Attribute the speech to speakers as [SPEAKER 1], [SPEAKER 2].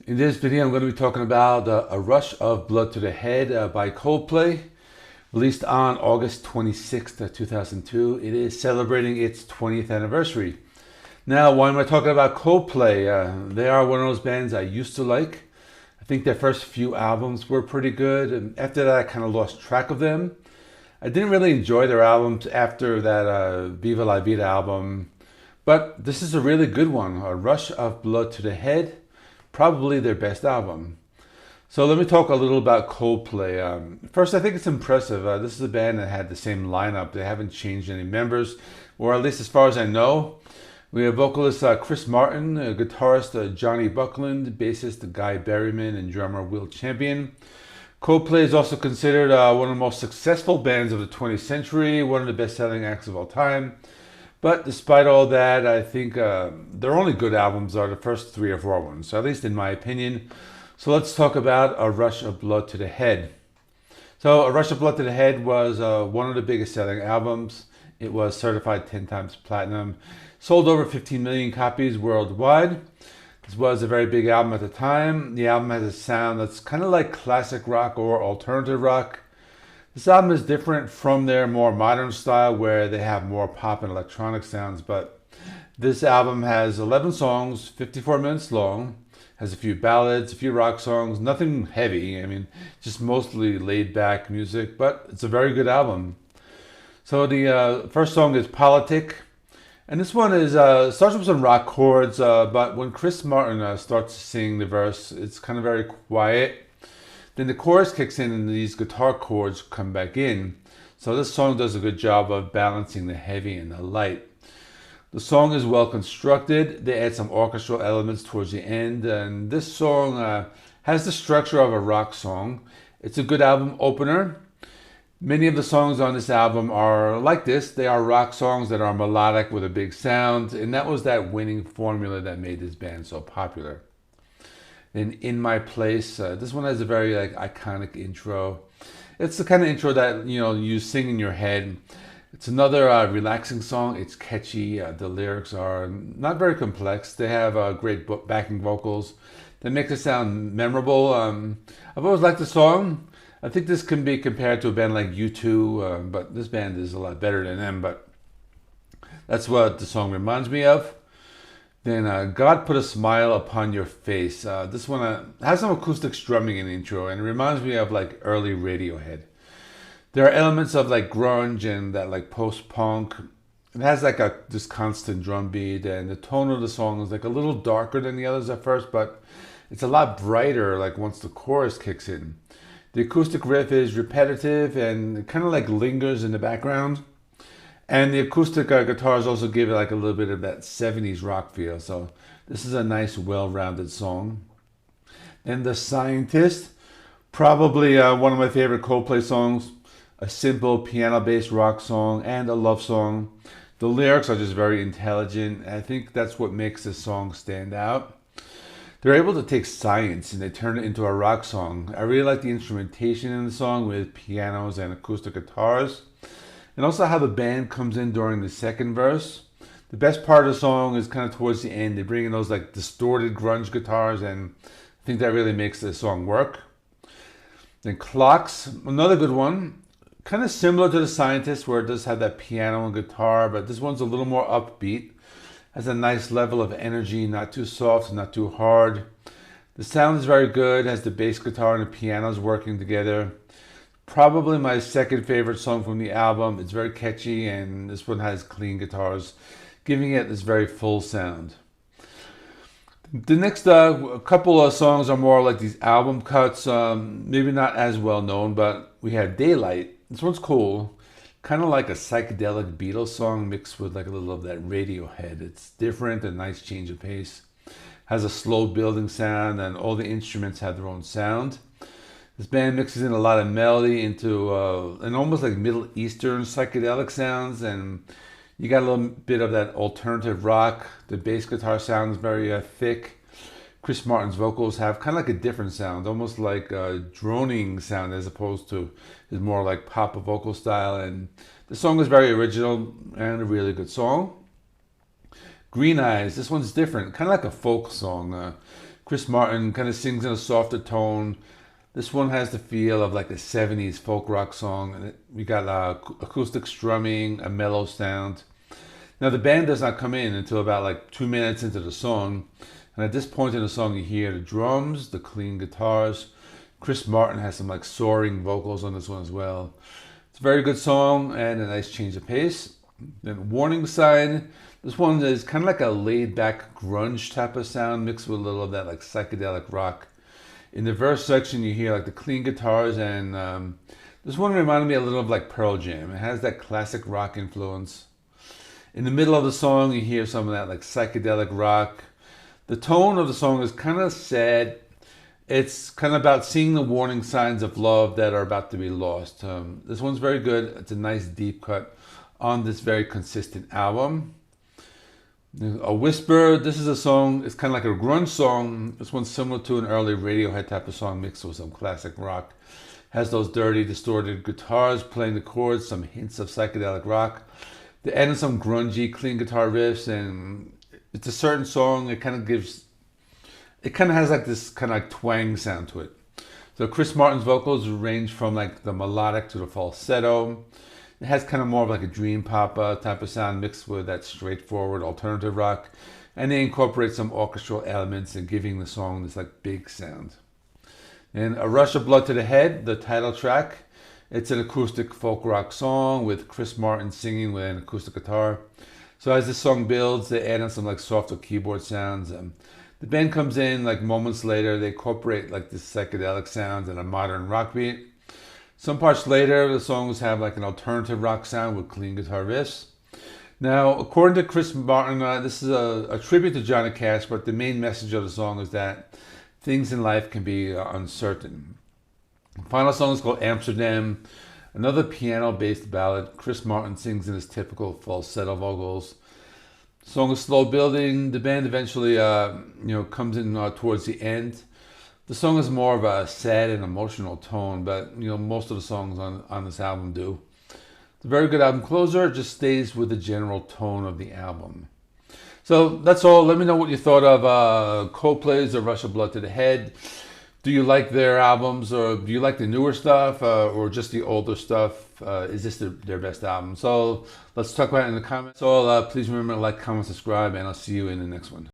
[SPEAKER 1] In this video, I'm going to be talking about A Rush of Blood to the Head by Coldplay, released on August 26th, 2002. It is celebrating its 20th anniversary. Now, why am I talking about Coldplay? They are one of those bands I used to like. I think their first few albums were pretty good, and after that, I kind of lost track of them. I didn't really enjoy their albums after that Viva La Vida album, but this is a really good one, A Rush of Blood to the Head. Probably their best album. So let me talk a little about Coldplay. First, I think it's impressive. This is a band that had the same lineup. They haven't changed any members, or at least as far as I know. We have vocalist Chris Martin, guitarist Johnny Buckland, bassist Guy Berryman, and drummer Will Champion. Coldplay is also considered one of the most successful bands of the 20th century, one of the best-selling acts of all time. But despite all that, I think their only good albums are the first 3 or 4 ones, at least in my opinion. So let's talk about A Rush of Blood to the Head. So A Rush of Blood to the Head was one of the biggest selling albums. It was certified 10 times platinum, sold over 15 million copies worldwide. This was a very big album at the time. The album has a sound that's kind of like classic rock or alternative rock. This album is different from their more modern style where they have more pop and electronic sounds, but this album has 11 songs, 54 minutes long, has a few ballads, a few rock songs, nothing heavy. I mean, just mostly laid back music, but it's a very good album. So the first song is Politik, and this one is starts with some rock chords, but when Chris Martin starts to sing the verse, it's kind of very quiet. Then the chorus kicks in and these guitar chords come back in. So this song does a good job of balancing the heavy and the light. The song is well constructed. They add some orchestral elements towards the end. And this song has the structure of a rock song. It's a good album opener. Many of the songs on this album are like this. They are rock songs that are melodic with a big sound. And that was that winning formula that made this band so popular. Then In My Place, this one has a very iconic intro. It's the kind of intro that you sing in your head. It's another relaxing song. It's catchy. The lyrics are not very complex. They have great backing vocals that make it sound memorable. I've always liked the song. I think this can be compared to a band like U2, but this band is a lot better than them. But that's what the song reminds me of. Then God Put a Smile Upon Your Face. This one has some acoustic strumming in the intro, and it reminds me of early Radiohead. There are elements of grunge and that post-punk. It has this constant drum beat, and the tone of the song is a little darker than the others at first, but it's a lot brighter once the chorus kicks in. The acoustic riff is repetitive and it kind of lingers in the background. And the acoustic guitars also give it a little bit of that 70s rock feel. So this is a nice, well-rounded song. And The Scientist, probably one of my favorite Coldplay songs. A simple piano-based rock song and a love song. The lyrics are just very intelligent. I think that's what makes this song stand out. They're able to take science and they turn it into a rock song. I really like the instrumentation in the song with pianos and acoustic guitars. And also how the band comes in during the second verse. The best part of the song is kind of towards the end. They bring in those distorted grunge guitars, and I think that really makes the song work. Then Clocks, another good one. Kind of similar to The Scientist, where it does have that piano and guitar, but this one's a little more upbeat. Has a nice level of energy, not too soft, not too hard. The sound is very good, has the bass guitar and the pianos working together. Probably my second favorite song from the album. It's very catchy, and this one has clean guitars, giving it this very full sound. The next couple of songs are more like these album cuts, maybe not as well known, but we have Daylight. This one's cool, kind of like a psychedelic Beatles song mixed with a little of that Radiohead. It's different, a nice change of pace. Has a slow building sound, and all the instruments have their own sound. This band mixes in a lot of melody into an almost Middle Eastern psychedelic sounds, and you got a little bit of that alternative rock. The bass guitar sound is very thick. Chris Martin's vocals have kind of a different sound, almost like a droning sound as opposed to his more pop vocal style. And the song is very original and a really good song. Green Eyes, this one's different, kind of like a folk song. Chris Martin kind of sings in a softer tone. This one has the feel of like a 70s folk rock song. And we got acoustic strumming, a mellow sound. Now the band does not come in until about like 2 minutes into the song. And at this point in the song, you hear the drums, the clean guitars. Chris Martin has some like soaring vocals on this one as well. It's a very good song and a nice change of pace. Then Warning Sign. This one is kind of like a laid back grunge type of sound mixed with a little of that like psychedelic rock. In the verse section, you hear like the clean guitars, and this one reminded me a little of like Pearl Jam. It has that classic rock influence. In the middle of the song, you hear some of that like psychedelic rock. The tone of the song is kind of sad. It's kind of about seeing the warning signs of love that are about to be lost. This one's very good. It's a nice deep cut on this very consistent album. A Whisper, this is a song, it's kind of like a grunge song. This one's similar to an early Radiohead type of song mixed with some classic rock. Has those dirty, distorted guitars playing the chords, some hints of psychedelic rock. They added some grungy, clean guitar riffs, and it's a certain song. It kind of has like this kind of like twang sound to it. So Chris Martin's vocals range from like the melodic to the falsetto. It has kind of more of like a dream pop type of sound mixed with that straightforward alternative rock. And they incorporate some orchestral elements and giving the song this like big sound. And A Rush of Blood to the Head, the title track. It's an acoustic folk rock song with Chris Martin singing with an acoustic guitar. So as this song builds, they add in some like softer keyboard sounds. The band comes in like moments later. They incorporate like this psychedelic sounds and a modern rock beat. Some parts later, the songs have like an alternative rock sound with clean guitar riffs. Now, according to Chris Martin, this is a tribute to Johnny Cash, but the main message of the song is that things in life can be uncertain. The final song is called Amsterdam, another piano-based ballad. Chris Martin sings in his typical falsetto vocals. The song is slow building. The band eventually, comes in towards the end. The song is more of a sad and emotional tone, but most of the songs on this album do. It's a very good album closer. It just stays with the general tone of the album. So that's all. Let me know what you thought of Coldplay's A Rush of Blood to the Head. Do you like their albums, or do you like the newer stuff, or just the older stuff? Is this their best album? So let's talk about it in the comments. So please remember to like, comment, subscribe, and I'll see you in the next one.